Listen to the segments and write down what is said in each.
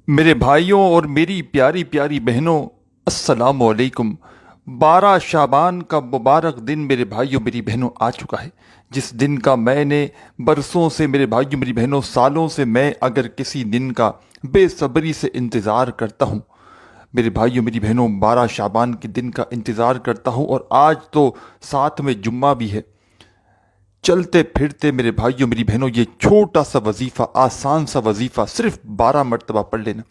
میرے بھائیوں اور میری پیاری پیاری بہنوں، السلام علیکم۔ 12 شعبان کا مبارک دن میرے بھائیوں میری بہنوں آ چکا ہے، جس دن کا میں نے برسوں سے، میرے بھائیوں میری بہنوں سالوں سے، میں اگر کسی دن کا بے صبری سے انتظار کرتا ہوں، میرے بھائیوں میری بہنوں 12 شعبان کے دن کا انتظار کرتا ہوں۔ اور آج تو ساتھ میں جمعہ بھی ہے۔ چلتے پھرتے میرے بھائیوں میری بہنوں یہ چھوٹا سا وظیفہ، آسان سا وظیفہ، صرف 12 مرتبہ پڑھ لینا۔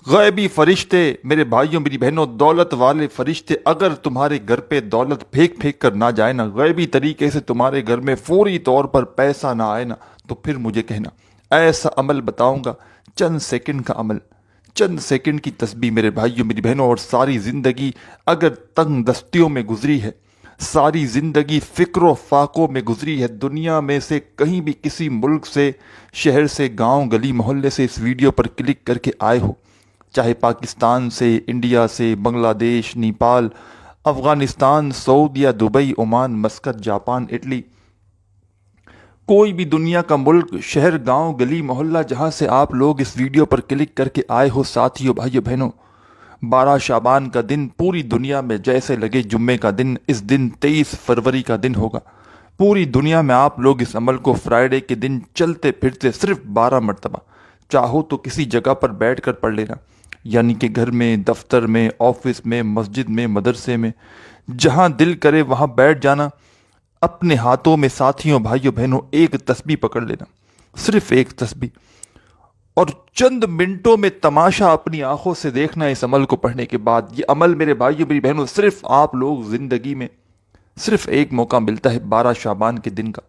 غیبی فرشتے میرے بھائیوں میری بہنوں، دولت والے فرشتے اگر تمہارے گھر پہ دولت پھینک پھینک کر نہ جائے نا، غیبی طریقے سے تمہارے گھر میں فوری طور پر پیسہ نہ آئے نا، تو پھر مجھے کہنا، ایسا عمل بتاؤں گا، چند سیکنڈ کا عمل، چند سیکنڈ کی تسبیح میرے بھائیوں میری بہنوں۔ اور ساری زندگی اگر تنگ دستیوں میں گزری ہے، ساری زندگی فکر و فاقوں میں گزری ہے، دنیا میں سے کہیں بھی کسی ملک سے، شہر سے، گاؤں گلی محلے سے اس ویڈیو پر کلک کر کے آئے ہو، چاہے پاکستان سے، انڈیا سے، بنگلہ دیش، نیپال، افغانستان، سعودیہ، Dubai, Oman, Muscat, Japan, Italy, کوئی بھی دنیا کا ملک، شہر، گاؤں گلی محلہ جہاں سے آپ لوگ اس ویڈیو پر کلک کر کے آئے ہو، ساتھیوں بھائیوں بہنوں، 12 شعبان کا دن پوری دنیا میں جیسے لگے جمعے کا دن، اس دن 23 فروری کا دن ہوگا۔ پوری دنیا میں آپ لوگ اس عمل کو فرائیڈے کے دن چلتے پھرتے صرف 12 مرتبہ، چاہو تو کسی جگہ پر بیٹھ کر پڑھ لینا، یعنی کہ گھر میں، دفتر میں، آفس میں، مسجد میں، مدرسے میں، جہاں دل کرے وہاں بیٹھ جانا۔ اپنے ہاتھوں میں ساتھیوں بھائیوں بہنوں ایک تسبیح پکڑ لینا، صرف ایک تسبیح، اور چند منٹوں میں تماشا اپنی آنکھوں سے دیکھنا اس عمل کو پڑھنے کے بعد۔ یہ عمل میرے بھائیوں میری بہنوں صرف آپ لوگ زندگی میں صرف ایک موقع ملتا ہے 12 شعبان کے دن کا۔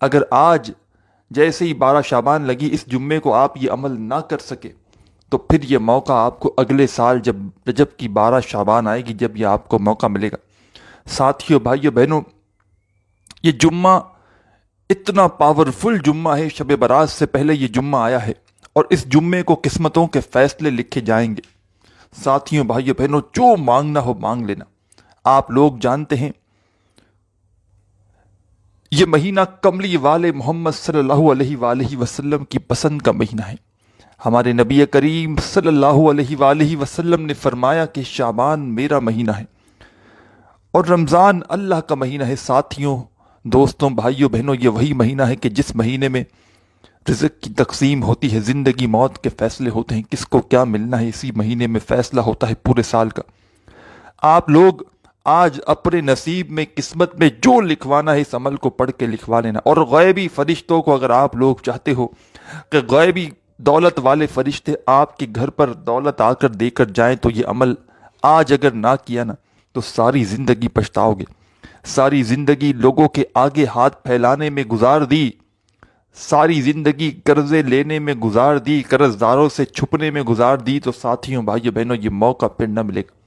اگر آج جیسے ہی 12 شعبان لگی اس جمعے کو آپ یہ عمل نہ کر سکے، تو پھر یہ موقع آپ کو اگلے سال جب رجب کی 12 شعبان آئے گی، جب یہ آپ کو موقع ملے گا۔ ساتھیوں بھائیوں بہنوں، یہ جمعہ اتنا پاورفل جمعہ ہے، شب برات سے پہلے یہ جمعہ آیا ہے، اور اس جمعے کو قسمتوں کے فیصلے لکھے جائیں گے۔ ساتھیوں بھائیوں بہنوں، جو مانگنا ہو مانگ لینا۔ آپ لوگ جانتے ہیں یہ مہینہ کملی والے محمد صلی اللہ علیہ وآلہ وسلم کی پسند کا مہینہ ہے۔ ہمارے نبی کریم صلی اللہ علیہ وآلہ وسلم نے فرمایا کہ شعبان میرا مہینہ ہے اور رمضان اللہ کا مہینہ ہے۔ ساتھیوں، دوستوں، بھائیوں بہنوں، یہ وہی مہینہ ہے کہ جس مہینے میں رزق کی تقسیم ہوتی ہے، زندگی موت کے فیصلے ہوتے ہیں، کس کو کیا ملنا ہے، اسی مہینے میں فیصلہ ہوتا ہے پورے سال کا۔ آپ لوگ آج اپنے نصیب میں، قسمت میں جو لکھوانا ہے اس عمل کو پڑھ کے لکھوا لینا۔ اور غیبی فرشتوں کو اگر آپ لوگ چاہتے ہو کہ غیبی دولت والے فرشتے آپ کے گھر پر دولت آ کر دے کر جائیں، تو یہ عمل آج اگر نہ کیا نا، تو ساری زندگی پچھتاؤ گے۔ ساری زندگی لوگوں کے آگے ہاتھ پھیلانے میں گزار دی، ساری زندگی قرضے لینے میں گزار دی، قرض داروں سے چھپنے میں گزار دی، تو ساتھیوں بھائیوں بہنوں یہ موقع پھر نہ ملے گا۔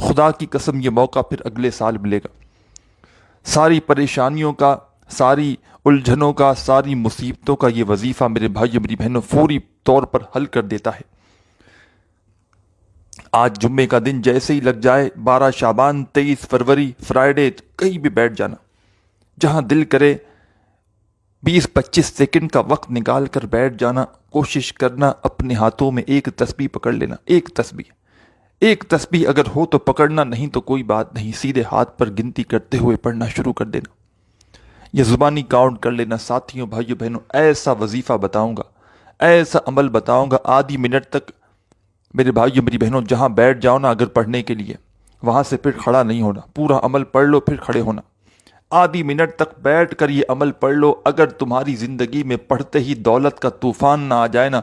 خدا کی قسم یہ موقع پھر اگلے سال ملے گا۔ ساری پریشانیوں کا، ساری الجھنوں کا، ساری مصیبتوں کا یہ وظیفہ میرے بھائیوں میری بہنوں فوری طور پر حل کر دیتا ہے۔ آج جمعے کا دن جیسے ہی لگ جائے، 12 شعبان، 23 فروری، فرائیڈے، کہیں بھی بیٹھ جانا، جہاں دل کرے 20-25 سیکنڈ کا وقت نکال کر بیٹھ جانا۔ کوشش کرنا اپنے ہاتھوں میں ایک تسبیح پکڑ لینا، ایک تسبیح، ایک تسبیح اگر ہو تو پکڑنا، نہیں تو کوئی بات نہیں، سیدھے ہاتھ پر گنتی کرتے ہوئے پڑھنا شروع کر دینا، یہ زبانی کاؤنٹ کر لینا۔ ساتھیوں بھائیوں بہنوں، ایسا وظیفہ بتاؤں گا، ایسا عمل بتاؤں گا، آدھی منٹ تک میرے بھائیوں میری بہنوں جہاں بیٹھ جاؤ نا اگر پڑھنے کے لیے، وہاں سے پھر کھڑا نہیں ہونا، پورا عمل پڑھ لو پھر کھڑے ہونا۔ آدھی منٹ تک بیٹھ کر یہ عمل پڑھ لو۔ اگر تمہاری زندگی میں پڑھتے ہی دولت کا طوفان نہ آ جائے نا،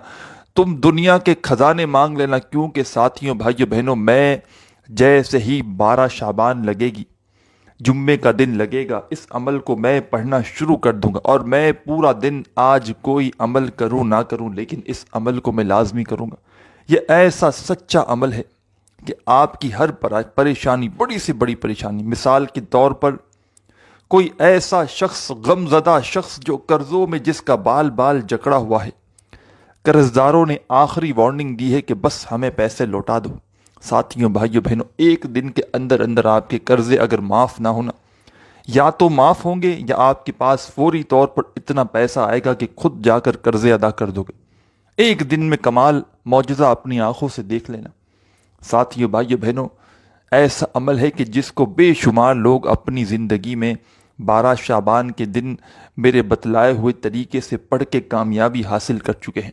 تم دنیا کے خزانے مانگ لینا، کیونکہ ساتھیوں بھائیوں بہنوں، میں جیسے ہی 12 شعبان لگے گی، جمعے کا دن لگے گا، اس عمل کو میں پڑھنا شروع کر دوں گا، اور میں پورا دن آج کوئی عمل کروں نہ کروں، لیکن اس عمل کو میں لازمی کروں گا۔ یہ ایسا سچا عمل ہے کہ آپ کی ہر پریشانی، بڑی سے بڑی پریشانی، مثال کے طور پر کوئی ایسا شخص، غم زدہ شخص جو قرضوں میں، جس کا بال بال جکڑا ہوا ہے، قرض داروں نے آخری وارننگ دی ہے کہ بس ہمیں پیسے لوٹا دو۔ ساتھیوں بھائیوں بہنوں، ایک دن کے اندر اندر آپ کے قرضے اگر معاف نہ ہونا، یا تو معاف ہوں گے، یا آپ کے پاس فوری طور پر اتنا پیسہ آئے گا کہ خود جا کر قرضے ادا کر دو گے۔ ایک دن میں کمال معجزہ اپنی آنکھوں سے دیکھ لینا۔ ساتھیوں، بھائیو، بہنوں، ایسا عمل ہے کہ جس کو بے شمار لوگ اپنی زندگی میں 12 شعبان کے دن میرے بتلائے ہوئے طریقے سے پڑھ کے کامیابی حاصل کر چکے ہیں۔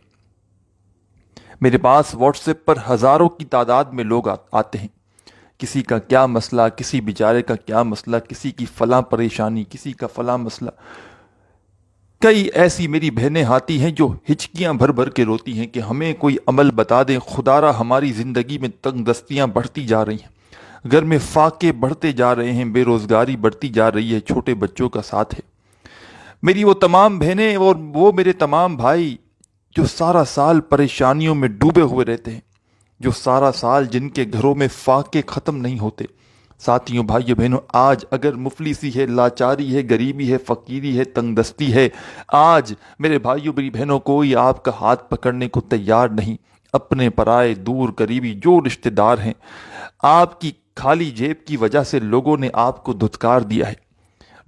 میرے پاس واٹس ایپ پر ہزاروں کی تعداد میں لوگ آتے ہیں، کسی کا کیا مسئلہ، کسی بیچارے کا کیا مسئلہ، کسی کی فلاں پریشانی، کسی کا فلاں مسئلہ۔ کئی ایسی میری بہنیں آتی ہیں جو ہچکیاں بھر بھر کے روتی ہیں کہ ہمیں کوئی عمل بتا دیں، خدارا ہماری زندگی میں تنگ دستیاں بڑھتی جا رہی ہیں، گھر میں فاقے بڑھتے جا رہے ہیں، بے روزگاری بڑھتی جا رہی ہے، چھوٹے بچوں کا ساتھ ہے۔ میری وہ تمام بہنیں اور وہ میرے تمام بھائی جو سارا سال پریشانیوں میں ڈوبے ہوئے رہتے ہیں، جو سارا سال جن کے گھروں میں فاقے ختم نہیں ہوتے۔ ساتھیوں، بھائیو، بہنوں، آج اگر مفلسی ہے، لاچاری ہے، غریبی ہے، فقیری ہے، تنگ دستی ہے، آج میرے بھائیو، میری بہنوں، کوئی آپ کا ہاتھ پکڑنے کو تیار نہیں۔ اپنے پرائے، دور قریبی جو رشتہ دار ہیں، آپ کی خالی جیب کی وجہ سے لوگوں نے آپ کو دھتکار دیا ہے۔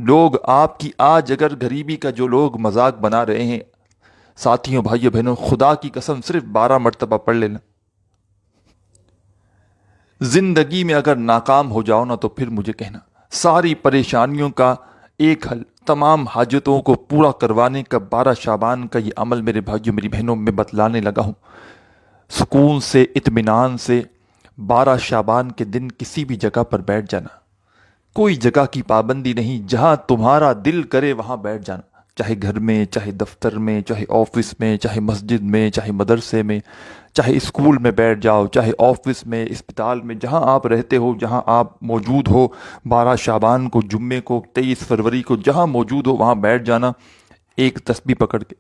لوگ آپ کی آج اگر غریبی کا جو لوگ مذاق بنا رہے ہیں، ساتھیوں، بھائیو، بہنوں، خدا کی قسم صرف 12 مرتبہ پڑھ لینا۔ زندگی میں اگر ناکام ہو جاؤ نا تو پھر مجھے کہنا۔ ساری پریشانیوں کا ایک حل، تمام حاجتوں کو پورا کروانے کا 12 شعبان کا یہ عمل میرے بھائیوں، میری بہنوں، میں بتلانے لگا ہوں۔ سکون سے، اطمینان سے 12 شعبان کے دن کسی بھی جگہ پر بیٹھ جانا، کوئی جگہ کی پابندی نہیں، جہاں تمہارا دل کرے وہاں بیٹھ جانا، چاہے گھر میں، چاہے دفتر میں، چاہے آفس میں، چاہے مسجد میں، چاہے مدرسے میں، چاہے اسکول میں بیٹھ جاؤ، چاہے آفس میں، اسپتال میں، جہاں آپ رہتے ہو، جہاں آپ موجود ہو، 12 شعبان کو، جمعے کو، 23 فروری کو، جہاں موجود ہو وہاں بیٹھ جانا، ایک تسبیح پکڑ کے۔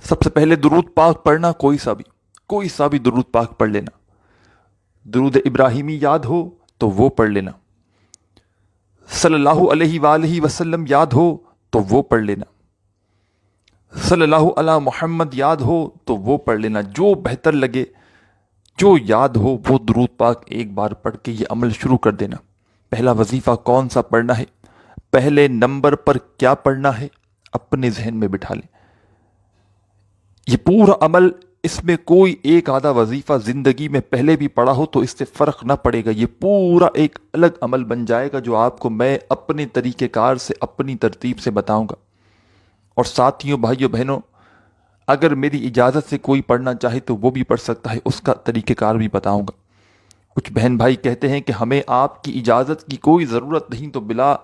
سب سے پہلے درود پاک پڑھنا، کوئی سا بھی درود پاک پڑھ لینا۔ درود ابراہیمی یاد ہو تو وہ پڑھ لینا، صلی اللہ علیہ وآلہ وسلم یاد ہو تو وہ پڑھ لینا، صلی اللہ علی محمد یاد ہو تو وہ پڑھ لینا، جو بہتر لگے، جو یاد ہو وہ درود پاک ایک بار پڑھ کے یہ عمل شروع کر دینا۔ پہلا وظیفہ کون سا پڑھنا ہے، پہلے نمبر پر کیا پڑھنا ہے، اپنے ذہن میں بٹھا لیں۔ یہ پورا عمل، اس میں کوئی ایک آدھا وظیفہ زندگی میں پہلے بھی پڑھا ہو تو اس سے فرق نہ پڑے گا، یہ پورا ایک الگ عمل بن جائے گا جو آپ کو میں اپنے طریقہ کار سے، اپنی ترتیب سے بتاؤں گا۔ اور ساتھیوں، بھائیوں، بہنوں، اگر میری اجازت سے کوئی پڑھنا چاہے تو وہ بھی پڑھ سکتا ہے، اس کا طریقہ کار بھی بتاؤں گا۔ کچھ بہن بھائی کہتے ہیں کہ ہمیں آپ کی اجازت کی کوئی ضرورت نہیں، تو بلا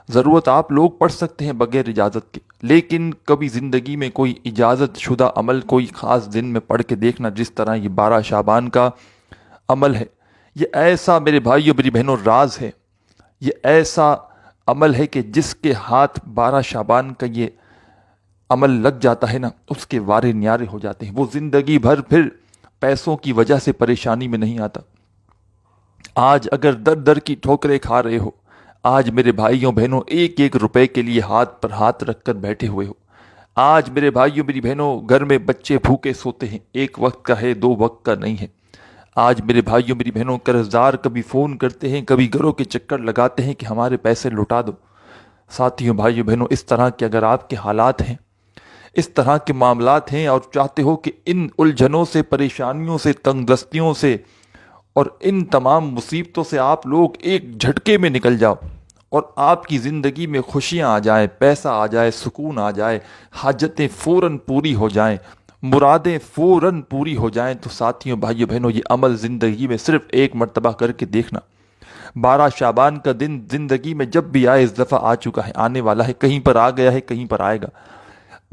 ضرورت آپ لوگ پڑھ سکتے ہیں بغیر اجازت کے، لیکن کبھی زندگی میں کوئی اجازت شدہ عمل کوئی خاص دن میں پڑھ کے دیکھنا، جس طرح یہ 12 شعبان کا عمل ہے۔ یہ ایسا میرے بھائیوں، میری بہنوں، راز ہے، یہ ایسا عمل ہے کہ جس کے ہاتھ 12 شعبان کا یہ عمل لگ جاتا ہے نا، اس کے وارے نیارے ہو جاتے ہیں، وہ زندگی بھر پھر پیسوں کی وجہ سے پریشانی میں نہیں آتا۔ آج اگر در در کی ٹھوکریں کھا رہے ہو، آج میرے بھائیوں، بہنوں، ایک ایک روپے کے لیے ہاتھ پر ہاتھ رکھ کر بیٹھے ہوئے ہو، آج میرے بھائیوں، میری بہنوں، گھر میں بچے بھوکے سوتے ہیں، ایک وقت کا ہے، 2 وقت کا نہیں ہے، آج میرے بھائیوں، میری بہنوں، قرضدار کبھی فون کرتے ہیں، کبھی گھروں کے چکر لگاتے ہیں کہ ہمارے پیسے لوٹا دو۔ ساتھیوں، بھائیوں، بہنوں، اس طرح کے اگر آپ کے حالات ہیں، اس طرح کے معاملات ہیں، اور چاہتے ہو کہ ان الجھنوں سے، پریشانیوں سے، تنگ دستیوں سے اور ان تمام مصیبتوں سے آپ لوگ ایک جھٹکے میں نکل جاؤ اور آپ کی زندگی میں خوشیاں آ جائیں، پیسہ آ جائے، سکون آ جائے، حاجتیں فوراً پوری ہو جائیں، مرادیں فوراً پوری ہو جائیں، تو ساتھیوں، بھائیوں، بہنوں، یہ عمل زندگی میں صرف ایک مرتبہ کر کے دیکھنا۔ 12 شعبان کا دن زندگی میں جب بھی آئے، اس دفعہ آ چکا ہے، آنے والا ہے، کہیں پر آ گیا ہے، کہیں پر آئے گا۔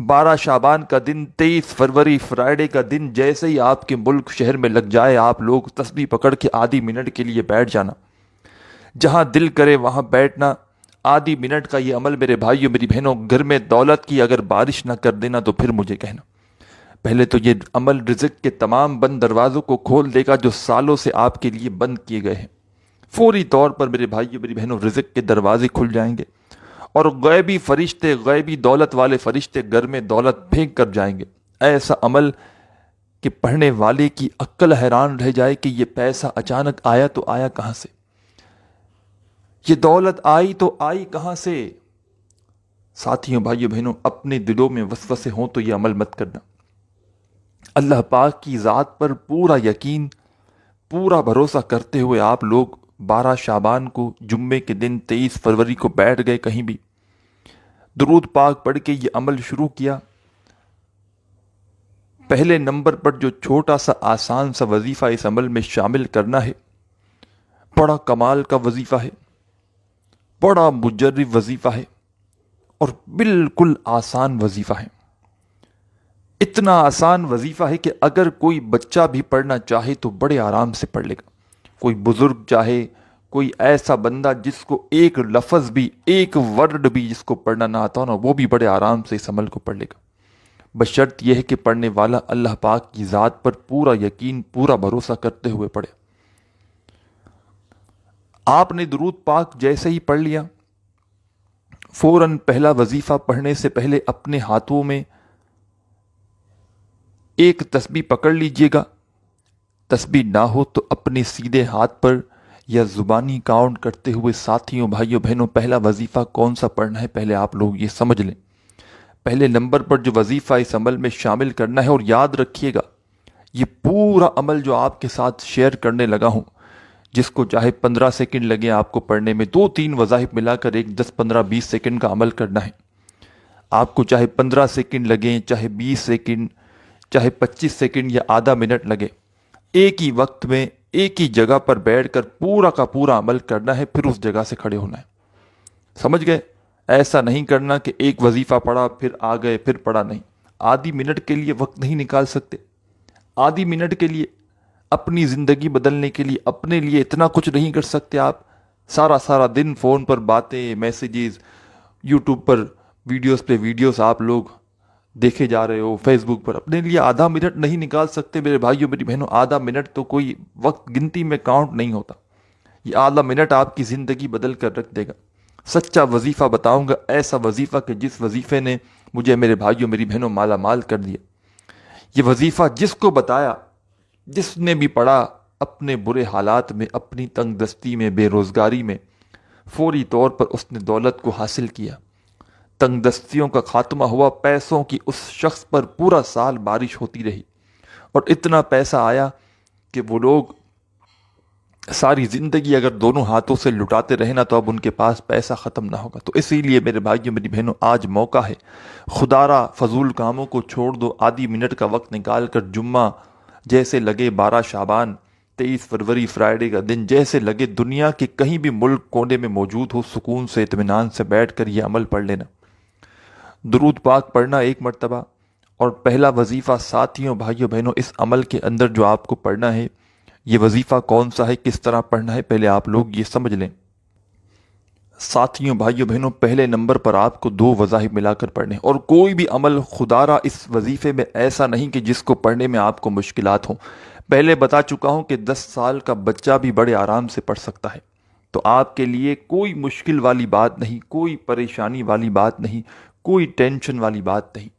12 شعبان کا دن، 23 فروری فرائیڈے کا دن، جیسے ہی آپ کے ملک شہر میں لگ جائے، آپ لوگ تسبیح پکڑ کے آدھی منٹ کے لیے بیٹھ جانا، جہاں دل کرے وہاں بیٹھنا۔ آدھی منٹ کا یہ عمل میرے بھائیوں، میری بہنوں، گھر میں دولت کی اگر بارش نہ کر دینا تو پھر مجھے کہنا۔ پہلے تو یہ عمل رزق کے تمام بند دروازوں کو کھول دے گا جو سالوں سے آپ کے لیے بند کیے گئے ہیں۔ فوری طور پر میرے بھائیوں، میری بہنوں، رزق کے دروازے کھل جائیں گے، اور غیبی فرشتے، غیبی دولت والے فرشتے گھر میں دولت پھینک کر جائیں گے۔ ایسا عمل کہ پڑھنے والے کی عقل حیران رہ جائے کہ یہ پیسہ اچانک آیا تو آیا کہاں سے، یہ دولت آئی تو آئی کہاں سے۔ ساتھیوں، بھائیوں، بہنوں، اپنے دلوں میں وسوسے ہوں تو یہ عمل مت کرنا۔ اللہ پاک کی ذات پر پورا یقین، پورا بھروسہ کرتے ہوئے آپ لوگ 12 شعبان کو جمعے کے دن 23 فروری کو بیٹھ گئے کہیں بھی، درود پاک پڑھ کے یہ عمل شروع کیا۔ پہلے نمبر پر جو چھوٹا سا آسان سا وظیفہ اس عمل میں شامل کرنا ہے، بڑا کمال کا وظیفہ ہے، بڑا مجرب وظیفہ ہے، اور بالکل آسان وظیفہ ہے۔ اتنا آسان وظیفہ ہے کہ اگر کوئی بچہ بھی پڑھنا چاہے تو بڑے آرام سے پڑھ لے گا۔ کوئی بزرگ چاہے، کوئی ایسا بندہ جس کو ایک لفظ بھی، ایک ورڈ بھی جس کو پڑھنا نہ آتا ہو نا، وہ بھی بڑے آرام سے اس عمل کو پڑھ لے گا، بشرط یہ ہے کہ پڑھنے والا اللہ پاک کی ذات پر پورا یقین، پورا بھروسہ کرتے ہوئے پڑھے۔ آپ نے درود پاک جیسے ہی پڑھ لیا، فوراً پہلا وظیفہ پڑھنے سے پہلے اپنے ہاتھوں میں ایک تسبیح پکڑ لیجئے گا۔ تسبیح نہ ہو تو اپنے سیدھے ہاتھ پر یا زبانی کاؤنٹ کرتے ہوئے ساتھیوں، بھائیوں، بہنوں، پہلا وظیفہ کون سا پڑھنا ہے پہلے آپ لوگ یہ سمجھ لیں۔ پہلے نمبر پر جو وظیفہ اس عمل میں شامل کرنا ہے، اور یاد رکھیے گا یہ پورا عمل جو آپ کے ساتھ شیئر کرنے لگا ہوں، جس کو چاہے 15 سیکنڈ لگے آپ کو پڑھنے میں، 2-3 وظائف ملا کر ایک 10 15 20 سیکنڈ کا عمل کرنا ہے۔ آپ کو چاہے 15 سیکنڈ لگیں، چاہے 20 سیکنڈ، چاہے 25 سیکنڈ یا آدھا منٹ لگے، ایک ہی وقت میں ایک ہی جگہ پر بیٹھ کر پورا کا پورا عمل کرنا ہے، پھر اس جگہ سے کھڑے ہونا ہے۔ سمجھ گئے؟ ایسا نہیں کرنا کہ ایک وظیفہ پڑھا پھر آ گئے پھر پڑھا نہیں۔ آدھی منٹ کے لیے وقت نہیں نکال سکتے؟ آدھی منٹ کے لیے اپنی زندگی بدلنے کے لیے اپنے لیے اتنا کچھ نہیں کر سکتے آپ؟ سارا دن فون پر باتیں، میسیجز، یوٹیوب پر ویڈیوز پہ ویڈیوز آپ لوگ دیکھے جا رہے ہو، فیس بک پر، اپنے لیے آدھا منٹ نہیں نکال سکتے؟ میرے بھائیوں، میری بہنوں، آدھا منٹ تو کوئی وقت گنتی میں کاؤنٹ نہیں ہوتا۔ یہ آدھا منٹ آپ کی زندگی بدل کر رکھ دے گا۔ سچا وظیفہ بتاؤں گا، ایسا وظیفہ کہ جس وظیفے نے مجھے، میرے بھائیوں، میری بہنوں، مالا مال کر دیا۔ یہ وظیفہ جس کو بتایا، جس نے بھی پڑھا، اپنے برے حالات میں، اپنی تنگ دستی میں، بے روزگاری میں، فوری طور پر اس نے دولت کو حاصل کیا۔ تنگ دستیوں کا خاتمہ ہوا، پیسوں کی اس شخص پر پورا سال بارش ہوتی رہی، اور اتنا پیسہ آیا کہ وہ لوگ ساری زندگی اگر دونوں ہاتھوں سے لٹاتے رہے نا تو اب ان کے پاس پیسہ ختم نہ ہوگا۔ تو اسی لیے میرے بھائیوں، میری بہنوں، آج موقع ہے، خدا را فضول کاموں کو چھوڑ دو، آدھی منٹ کا وقت نکال کر جمعہ جیسے لگے، 12 شعبان 23 فروری فرائیڈے کا دن جیسے لگے، دنیا کے کہیں بھی ملک کونے میں موجود ہو، سکون سے اطمینان سے بیٹھ کر یہ عمل پڑھ لینا۔ درود پاک پڑھنا ایک مرتبہ، اور پہلا وظیفہ ساتھیوں، بھائیوں، بہنوں، اس عمل کے اندر جو آپ کو پڑھنا ہے، یہ وظیفہ کون سا ہے، کس طرح پڑھنا ہے، پہلے آپ لوگ یہ سمجھ لیں۔ ساتھیوں، بھائیوں، بہنوں، پہلے نمبر پر آپ کو 2 وظائف ملا کر پڑھنے ہیں، اور کوئی بھی عمل خدا را اس وظیفے میں ایسا نہیں کہ جس کو پڑھنے میں آپ کو مشکلات ہوں۔ پہلے بتا چکا ہوں کہ 10 سال کا بچہ بھی بڑے آرام سے پڑھ سکتا ہے۔ تو آپ کے لیے کوئی مشکل والی بات نہیں، کوئی پریشانی والی بات نہیں، کوئی ٹینشن والی بات نہیں۔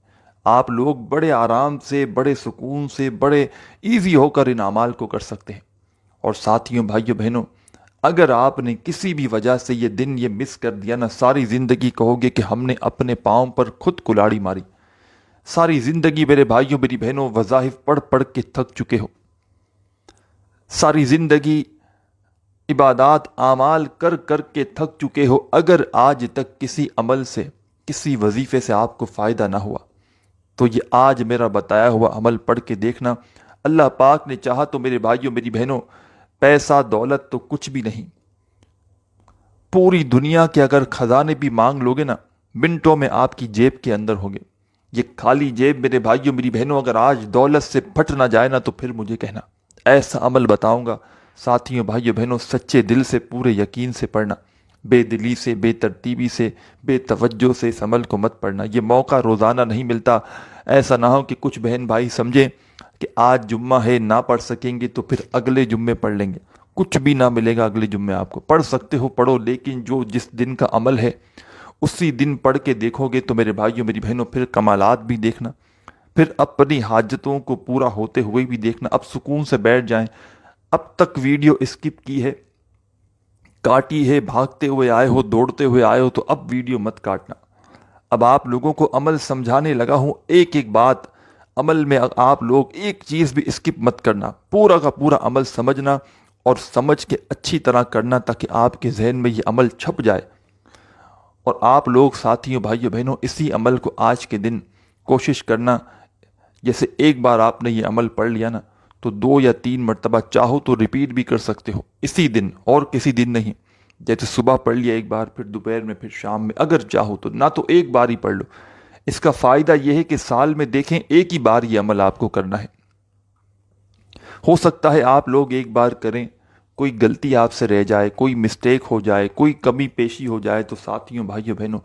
آپ لوگ بڑے آرام سے، بڑے سکون سے، بڑے ایزی ہو کر ان اعمال کو کر سکتے ہیں۔ اور ساتھیوں، بھائیوں، بہنوں، اگر آپ نے کسی بھی وجہ سے یہ دن یہ مس کر دیا نا، ساری زندگی کہو گے کہ ہم نے اپنے پاؤں پر خود کلاڑی ماری۔ ساری زندگی میرے بھائیوں، میری بہنوں، وظائف پڑھ پڑھ کے تھک چکے ہو، ساری زندگی عبادات اعمال کر کر کے تھک چکے ہو، اگر آج تک کسی عمل سے، کسی وظیفے سے آپ کو فائدہ نہ ہوا تو یہ آج میرا بتایا ہوا عمل پڑھ کے دیکھنا۔ اللہ پاک نے چاہا تو میرے بھائیوں، میری بہنوں، پیسہ دولت تو کچھ بھی نہیں، پوری دنیا کے اگر خزانے بھی مانگ لوگے نا، منٹوں میں آپ کی جیب کے اندر ہوگے۔ یہ خالی جیب میرے بھائیوں، میری بہنوں، اگر آج دولت سے پھٹ نہ جائے نا تو پھر مجھے کہنا، ایسا عمل بتاؤں گا۔ ساتھیوں، بھائیوں، بہنوں، سچے دل سے، پورے یقین سے پڑھنا، بے دلی سے، بے ترتیبی سے، بے توجہ سے اس عمل کو مت پڑھنا۔ یہ موقع روزانہ نہیں ملتا۔ ایسا نہ ہو کہ کچھ بہن بھائی سمجھیں کہ آج جمعہ ہے، نہ پڑھ سکیں گے تو پھر اگلے جمعے پڑھ لیں گے۔ کچھ بھی نہ ملے گا اگلے جمعے آپ کو۔ پڑھ سکتے ہو پڑھو، لیکن جو جس دن کا عمل ہے اسی دن پڑھ کے دیکھو گے تو میرے بھائیوں، میری بہنوں، پھر کمالات بھی دیکھنا، پھر اپنی حاجتوں کو پورا ہوتے ہوئے بھی دیکھنا۔ اب سکون سے بیٹھ جائیں۔ اب تک ویڈیو اسکپ کی ہے، کاٹی ہے، بھاگتے ہوئے آئے ہو، دوڑتے ہوئے آئے ہو، تو اب ویڈیو مت کاٹنا۔ اب آپ لوگوں کو عمل سمجھانے لگا ہوں، ایک ایک بات عمل میں آپ لوگ ایک چیز بھی اسکپ مت کرنا، پورا کا پورا عمل سمجھنا اور سمجھ کے اچھی طرح کرنا تاکہ آپ کے ذہن میں یہ عمل چھپ جائے، اور آپ لوگ ساتھیوں بھائیوں بہنوں اسی عمل کو آج کے دن کوشش کرنا۔ جیسے ایک بار آپ نے یہ عمل پڑھ لیا نا تو 2 یا 3 مرتبہ چاہو تو ریپیٹ بھی کر سکتے ہو اسی دن، اور کسی دن نہیں۔ جیسے صبح پڑھ لیا ایک بار، پھر دوپہر میں، پھر شام میں، اگر چاہو تو، نہ تو ایک بار ہی پڑھ لو۔ اس کا فائدہ یہ ہے کہ سال میں دیکھیں ایک ہی بار یہ عمل آپ کو کرنا ہے۔ ہو سکتا ہے آپ لوگ ایک بار کریں، کوئی غلطی آپ سے رہ جائے، کوئی مسٹیک ہو جائے، کوئی کمی پیشی ہو جائے، تو ساتھیوں بھائیوں بہنوں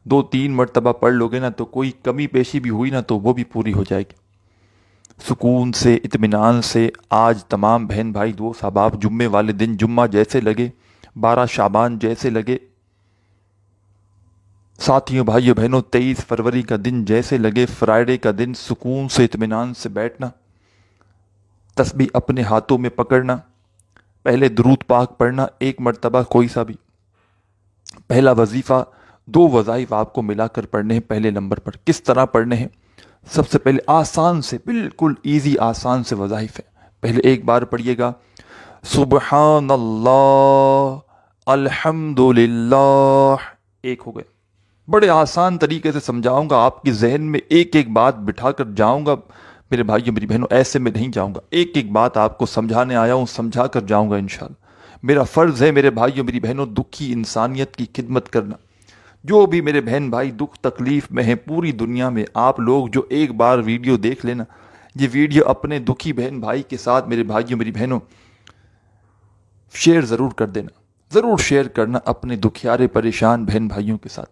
2-3 مرتبہ پڑھ لو گے نا تو کوئی کمی پیشی بھی ہوئی نا تو وہ بھی پوری ہو جائے گی۔ سکون سے، اطمینان سے آج تمام بہن بھائی دوست احباب جمعے والے دن جمعہ جیسے لگے، 12 شعبان جیسے لگے، ساتھیوں بھائیوں بہنوں 23 فروری کا دن جیسے لگے، فرائیڈے کا دن سکون سے اطمینان سے بیٹھنا، تسبیح اپنے ہاتھوں میں پکڑنا، پہلے درود پاک پڑھنا 1 مرتبہ کوئی سا بھی، پہلا وظیفہ 2 وظائف آپ کو ملا کر پڑھنے ہیں پہلے نمبر پر۔ کس طرح پڑھنے ہیں؟ سب سے پہلے آسان سے، بالکل ایزی آسان سے وظائف ہے۔ پہلے ایک بار پڑھیے گا سبحان اللہ الحمدللہ، ایک ہو گئے۔ بڑے آسان طریقے سے سمجھاؤں گا، آپ کے ذہن میں ایک ایک بات بٹھا کر جاؤں گا میرے بھائیوں میری بہنوں، ایسے میں نہیں جاؤں گا، ایک ایک بات آپ کو سمجھانے آیا ہوں، سمجھا کر جاؤں گا انشاءاللہ۔ میرا فرض ہے میرے بھائیوں میری بہنوں دکھی انسانیت کی خدمت کرنا۔ جو بھی میرے بہن بھائی دکھ تکلیف میں ہیں پوری دنیا میں، آپ لوگ جو ایک بار ویڈیو دیکھ لینا، یہ ویڈیو اپنے دکھی بہن بھائی کے ساتھ میرے بھائیوں میری بہنوں شیئر ضرور کر دینا، ضرور شیئر کرنا اپنے دکھیارے پریشان بہن بھائیوں کے ساتھ۔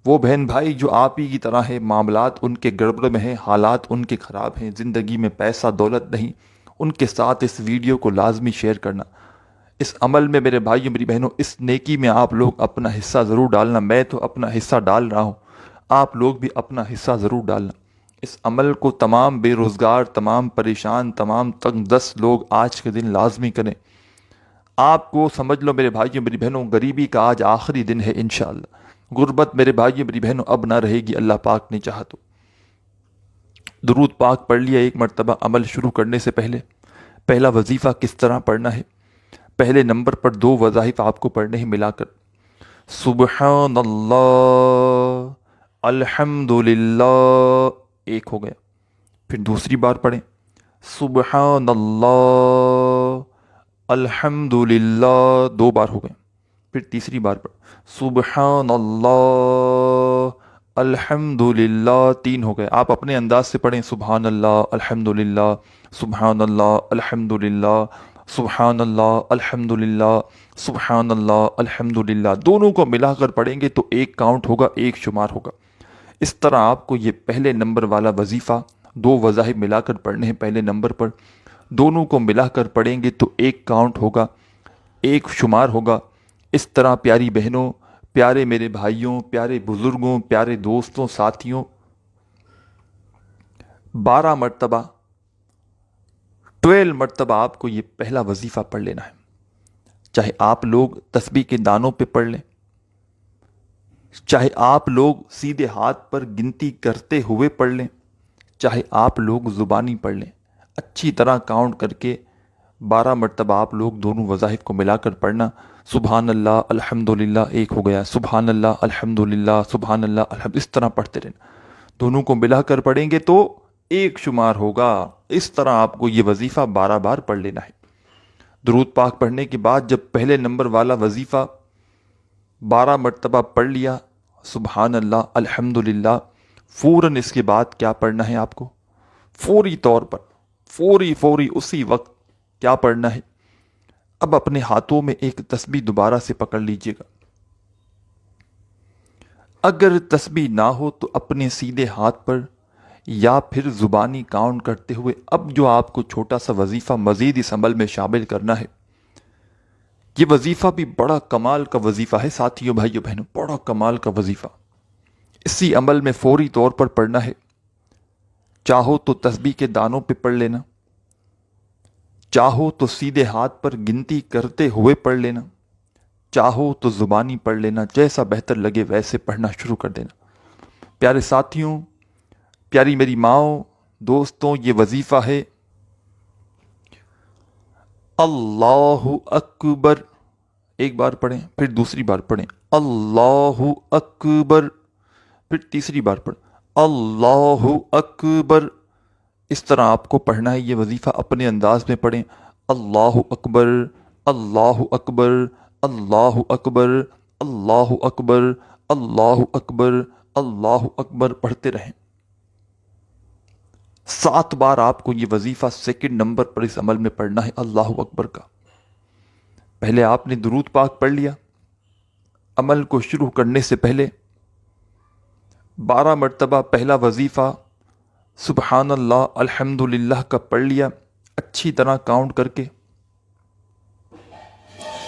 وہ بہن بھائی جو آپ ہی کی طرح ہے، معاملات ان کے گڑبڑ میں ہیں، حالات ان کے خراب ہیں، زندگی میں پیسہ دولت نہیں، ان کے ساتھ اس ویڈیو کو لازمی شیئر کرنا۔ اس عمل میں میرے بھائیوں میری بہنوں، اس نیکی میں آپ لوگ اپنا حصہ ضرور ڈالنا۔ میں تو اپنا حصہ ڈال رہا ہوں، آپ لوگ بھی اپنا حصہ ضرور ڈالنا۔ اس عمل کو تمام بے روزگار، تمام پریشان، تمام تنگ دست لوگ آج کے دن لازمی کریں۔ آپ کو سمجھ لو میرے بھائیوں میری بہنوں، غریبی کا آج آخری دن ہے انشاءاللہ۔ غربت میرے بھائیوں میری بہنوں اب نہ رہے گی، اللہ پاک نے چاہا تو۔ درود پاک پڑھ لیا 1 مرتبہ۔ عمل شروع کرنے سے پہلے پہلا وظیفہ کس طرح پڑھنا ہے؟ پہلے نمبر پر 2 وظائف آپ کو پڑھنے ہیں ملا کر، سبحان اللہ الحمدللہ، ایک ہو گیا۔ پھر دوسری بار پڑھیں سبحان اللہ الحمدللہ، 2 بار ہو گئے۔ پھر تیسری بار پڑھ سبحان اللہ الحمدللہ، 3 ہو گئے۔ آپ اپنے انداز سے پڑھیں، سبحان اللہ الحمدللہ، سبحان اللہ الحمدللہ، سبحان اللہ الحمدللہ، سبحان اللہ الحمدللہ۔ دونوں کو ملا کر پڑھیں گے تو 1 کاؤنٹ ہوگا، 1 شمار ہوگا۔ اس طرح آپ کو یہ پہلے نمبر والا وظیفہ 2 وظائف ملا کر پڑھنے ہیں پہلے نمبر پر، دونوں کو ملا کر پڑھیں گے تو 1 کاؤنٹ ہوگا، 1 شمار ہوگا۔ اس طرح پیاری بہنوں، پیارے میرے بھائیوں، پیارے بزرگوں، پیارے دوستوں، ساتھیوں، 12 مرتبہ 12 مرتبہ آپ کو یہ پہلا وظیفہ پڑھ لینا ہے۔ چاہے آپ لوگ تسبیح کے دانوں پہ پڑھ لیں، چاہے آپ لوگ سیدھے ہاتھ پر گنتی کرتے ہوئے پڑھ لیں، چاہے آپ لوگ زبانی پڑھ لیں، اچھی طرح کاؤنٹ کر کے 12 مرتبہ آپ لوگ دونوں وظائف کو ملا کر پڑھنا۔ سبحان اللہ الحمدللہ، 1 ہو گیا، سبحان اللہ الحمدللہ، سبحان اللہ الحمد، اس طرح پڑھتے رہنا۔ دونوں کو ملا کر پڑھیں گے تو 1 شمار ہوگا۔ اس طرح آپ کو یہ وظیفہ 12 بار پڑھ لینا ہے۔ درود پاک پڑھنے کے بعد جب پہلے نمبر والا وظیفہ 12 مرتبہ پڑھ لیا، سبحان اللہ الحمدللہ، فوراً اس کے بعد کیا پڑھنا ہے آپ کو؟ فوری طور پر، فوری اسی وقت کیا پڑھنا ہے؟ اب اپنے ہاتھوں میں ایک تسبیح دوبارہ سے پکڑ لیجئے گا۔ اگر تسبیح نہ ہو تو اپنے سیدھے ہاتھ پر یا پھر زبانی کاؤنٹ کرتے ہوئے اب جو آپ کو چھوٹا سا وظیفہ مزید اس عمل میں شامل کرنا ہے، یہ وظیفہ بھی بڑا کمال کا وظیفہ ہے ساتھیوں بھائیوں بہنوں، بڑا کمال کا وظیفہ۔ اسی عمل میں فوری طور پر پڑھنا ہے۔ چاہو تو تسبیح کے دانوں پہ پڑھ لینا، چاہو تو سیدھے ہاتھ پر گنتی کرتے ہوئے پڑھ لینا، چاہو تو زبانی پڑھ لینا، جیسا بہتر لگے ویسے پڑھنا شروع کر دینا۔ پیارے ساتھیوں، پیاری میری ماؤں، دوستوں یہ وظیفہ ہے اللہ اکبر، ایک بار پڑھیں پھر دوسری بار پڑھیں اللہ اکبر، پھر تیسری بار پڑھیں اللہ اکبر۔ اس طرح آپ کو پڑھنا ہے یہ وظیفہ، اپنے انداز میں پڑھیں اللہ اکبر اللہ اکبر اللہ اکبر اللہ اکبر اللہ اکبر اللہ اکبر پڑھتے رہیں۔ 7 بار آپ کو یہ وظیفہ سیکنڈ نمبر پر اس عمل میں پڑھنا ہے اللہ اکبر کا۔ پہلے آپ نے درود پاک پڑھ لیا، عمل کو شروع کرنے سے پہلے 12 مرتبہ پہلا وظیفہ سبحان اللہ الحمدللہ کا پڑھ لیا اچھی طرح کاؤنٹ کر کے۔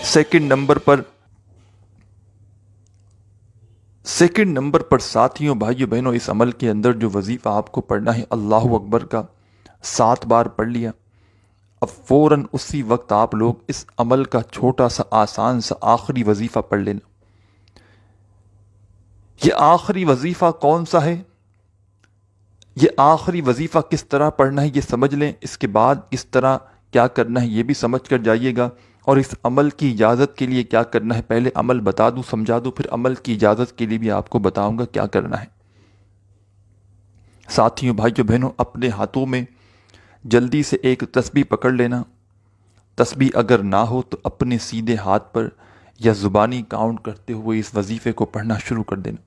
سیکنڈ نمبر پر ساتھیوں بھائیوں بہنوں اس عمل کے اندر جو وظیفہ آپ کو پڑھنا ہے اللہ اکبر کا 7 بار پڑھ لیا۔ اب فوراً اسی وقت آپ لوگ اس عمل کا چھوٹا سا آسان سا آخری وظیفہ پڑھ لینا۔ یہ آخری وظیفہ کون سا ہے، یہ آخری وظیفہ کس طرح پڑھنا ہے یہ سمجھ لیں، اس کے بعد اس طرح کیا کرنا ہے یہ بھی سمجھ کر جائیے گا، اور اس عمل کی اجازت کے لیے کیا کرنا ہے پہلے عمل بتا دوں سمجھا دوں، پھر عمل کی اجازت کے لیے بھی آپ کو بتاؤں گا کیا کرنا ہے۔ ساتھیوں بھائیوں بہنوں اپنے ہاتھوں میں جلدی سے ایک تسبیح پکڑ لینا، تسبیح اگر نہ ہو تو اپنے سیدھے ہاتھ پر یا زبانی کاؤنٹ کرتے ہوئے اس وظیفے کو پڑھنا شروع کر دینا۔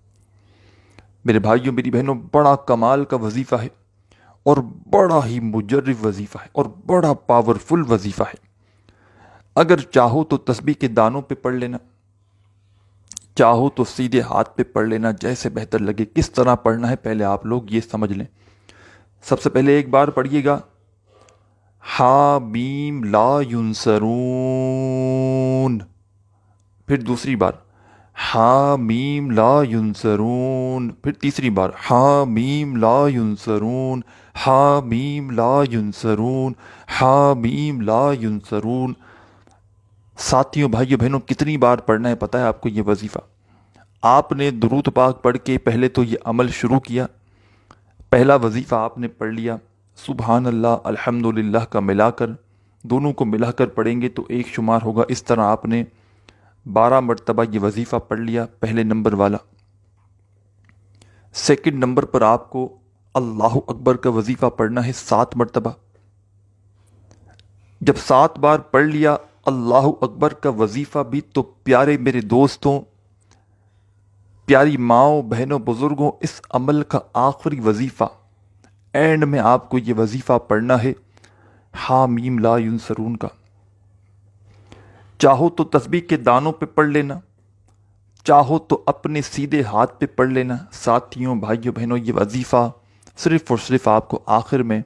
میرے بھائیوں میری بہنوں بڑا کمال کا وظیفہ ہے اور بڑا ہی مجرب وظیفہ ہے اور بڑا پاورفل وظیفہ ہے۔ اگر چاہو تو تسبیح کے دانوں پہ پڑھ لینا، چاہو تو سیدھے ہاتھ پہ پڑھ لینا، جیسے بہتر لگے۔ کس طرح پڑھنا ہے پہلے آپ لوگ یہ سمجھ لیں۔ سب سے پہلے ایک بار پڑھیے گا حامیم لا ینصرون، پھر دوسری بار حامیم لا ینصرون، پھر تیسری بار حامیم لا ینصرون حامیم لا ینصرون حامیم لا ینصرون۔ ساتھیوں بھائیوں بہنوں کتنی بار پڑھنا ہے پتہ ہے آپ کو یہ وظیفہ؟ آپ نے درود پاک پڑھ کے پہلے تو یہ عمل شروع کیا، پہلا وظیفہ آپ نے پڑھ لیا سبحان اللہ الحمدللہ کا ملا کر، دونوں کو ملا کر پڑھیں گے تو ایک شمار ہوگا۔ اس طرح آپ نے 12 مرتبہ یہ وظیفہ پڑھ لیا پہلے نمبر والا۔ سیکنڈ نمبر پر آپ کو اللہ اکبر کا وظیفہ پڑھنا ہے 7 مرتبہ۔ جب 7 بار پڑھ لیا اللہ اکبر کا وظیفہ بھی تو پیارے میرے دوستوں، پیاری ماؤں بہنوں بزرگوں، اس عمل کا آخری وظیفہ اینڈ میں آپ کو یہ وظیفہ پڑھنا ہے حامیم لا ینصرون کا۔ چاہو تو تسبیح کے دانوں پہ پڑھ لینا، چاہو تو اپنے سیدھے ہاتھ پہ پڑھ لینا۔ ساتھیوں بھائیوں بہنوں یہ وظیفہ صرف اور صرف آپ کو آخر میں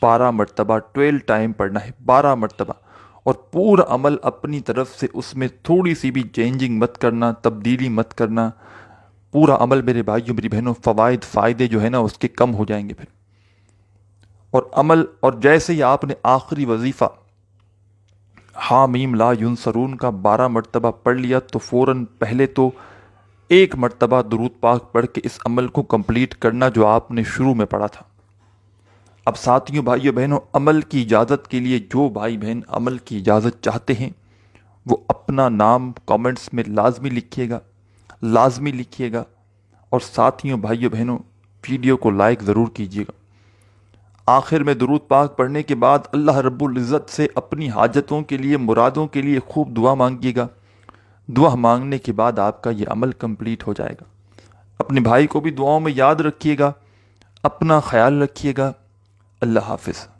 12 مرتبہ 12 ٹائم پڑھنا ہے، 12 مرتبہ، اور پورا عمل اپنی طرف سے اس میں تھوڑی سی بھی چینجنگ مت کرنا، تبدیلی مت کرنا۔ پورا عمل میرے بھائیوں میری بہنوں فائدے جو ہے نا اس کے کم ہو جائیں گے پھر۔ اور جیسے ہی آپ نے آخری وظیفہ حامیم لا ینصرون کا 12 مرتبہ پڑھ لیا تو فوراً پہلے تو 1 مرتبہ درود پاک پڑھ کے اس عمل کو کمپلیٹ کرنا جو آپ نے شروع میں پڑھا تھا۔ اب ساتھیوں بھائیوں بہنوں عمل کی اجازت کے لیے جو بھائی بہن عمل کی اجازت چاہتے ہیں وہ اپنا نام کامنٹس میں لازمی لکھیے گا، اور ساتھیوں بھائیوں بہنوں ویڈیو کو لائک ضرور کیجیے گا۔ آخر میں درود پاک پڑھنے کے بعد اللہ رب العزت سے اپنی حاجتوں کے لیے مرادوں کے لیے خوب دعا مانگیے گا۔ دعا مانگنے کے بعد آپ کا یہ عمل کمپلیٹ ہو جائے گا۔ اپنے بھائی کو بھی دعاؤں میں یاد رکھیے گا، اپنا خیال رکھیے گا۔ اللہ حافظ۔